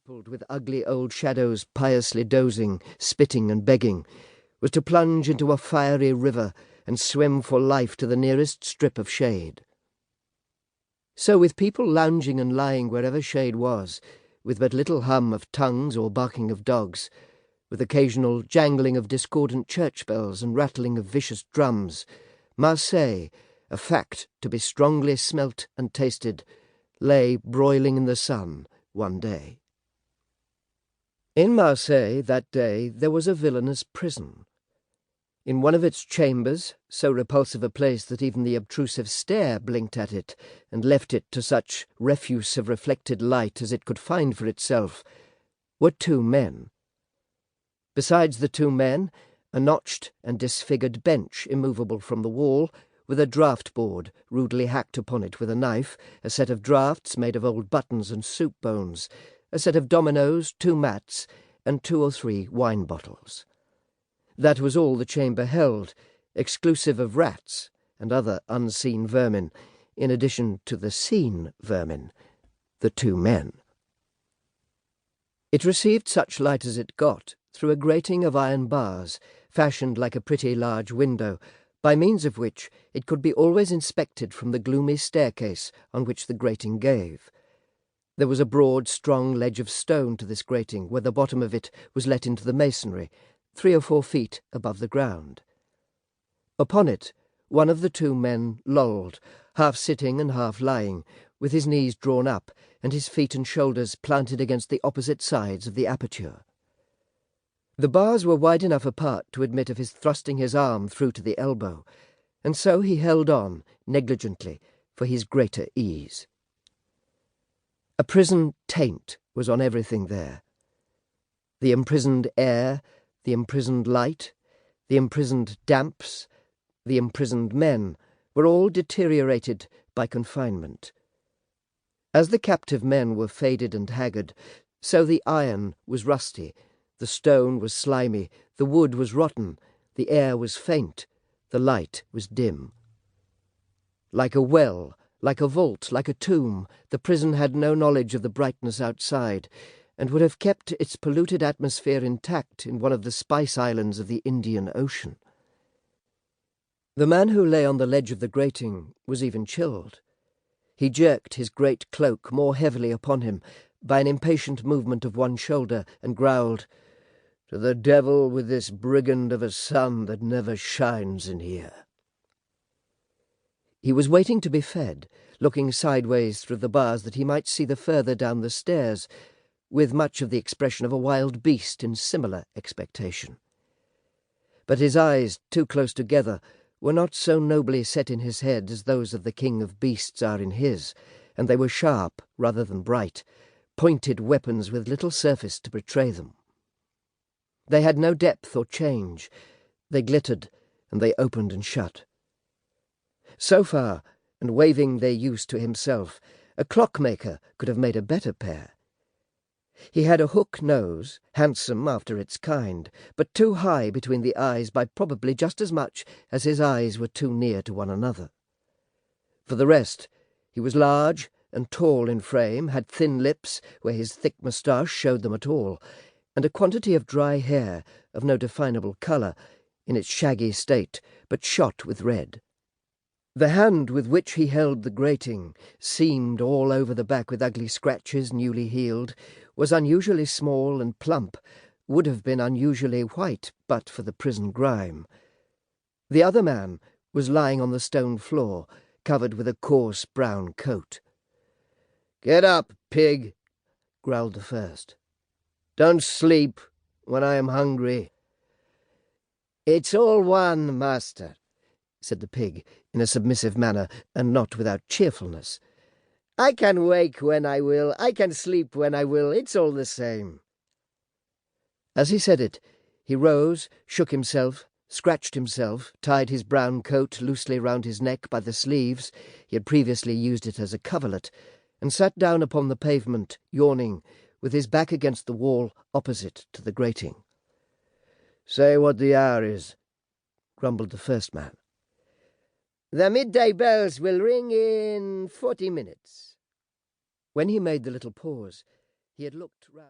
peopled with ugly old shadows piously dozing, spitting and begging, was to plunge into a fiery river and swim for life to the nearest strip of shade. So with people lounging and lying wherever shade was, with but little hum of tongues or barking of dogs, with occasional jangling of discordant church bells and rattling of vicious drums, Marseille, a fact to be strongly smelt and tasted, lay broiling in the sun one day. In Marseille that day there was a villainous prison. In one of its chambers, so repulsive a place that even the obtrusive stare blinked at it and left it to such refuse of reflected light as it could find for itself, were two men. Besides the two men, a notched and disfigured bench immovable from the wall, with a draught-board rudely hacked upon it with a knife, a set of draughts made of old buttons and soup bones, a set of dominoes, two mats, and 2 or 3 wine-bottles. That was all the chamber held, exclusive of rats and other unseen vermin, in addition to the seen vermin, the two men. It received such light as it got through a grating of iron bars, fashioned like a pretty large window, by means of which it could be always inspected from the gloomy staircase on which the grating gave. There was a broad, strong ledge of stone to this grating, where the bottom of it was let into the masonry, 3 or 4 feet above the ground. Upon it, one of the two men lolled, half sitting and half lying, with his knees drawn up and his feet and shoulders planted against the opposite sides of the aperture. The bars were wide enough apart to admit of his thrusting his arm through to the elbow, and so he held on, negligently, for his greater ease. A prison taint was on everything there. The imprisoned air, the imprisoned light, the imprisoned damps, the imprisoned men were all deteriorated by confinement. As the captive men were faded and haggard, so the iron was rusty, the stone was slimy, the wood was rotten, the air was faint, the light was dim. Like a well, like a vault, like a tomb, the prison had no knowledge of the brightness outside, and would have kept its polluted atmosphere intact in one of the spice islands of the Indian Ocean. The man who lay on the ledge of the grating was even chilled. He jerked his great cloak more heavily upon him by an impatient movement of one shoulder, and growled, "To the devil with this brigand of a sun that never shines in here." He was waiting to be fed, looking sideways through the bars that he might see the further down the stairs, with much of the expression of a wild beast in similar expectation. But his eyes, too close together, were not so nobly set in his head as those of the king of beasts are in his, and they were sharp rather than bright, pointed weapons with little surface to betray them. They had no depth or change. They glittered, and they opened and shut. So far, and waiving their use to himself, a clockmaker could have made a better pair. He had a hook nose, handsome after its kind, but too high between the eyes by probably just as much as his eyes were too near to one another. For the rest, he was large and tall in frame, had thin lips where his thick moustache showed them at all, and a quantity of dry hair of no definable colour, in its shaggy state, but shot with red. The hand with which he held the grating, seamed all over the back with ugly scratches newly healed, was unusually small and plump, would have been unusually white but for the prison grime. The other man was lying on the stone floor, covered with a coarse brown coat. "Get up, pig," growled the first. "Don't sleep when I am hungry." "It's all one, master," said the pig, in a submissive manner, and not without cheerfulness. "I can wake when I will, I can sleep when I will, it's all the same." As he said it, he rose, shook himself, scratched himself, tied his brown coat loosely round his neck by the sleeves — he had previously used it as a coverlet — and sat down upon the pavement, yawning, with his back against the wall opposite to the grating. "Say what the hour is," grumbled the first man. "The midday bells will ring in 40 minutes. When he made the little pause, he had looked round.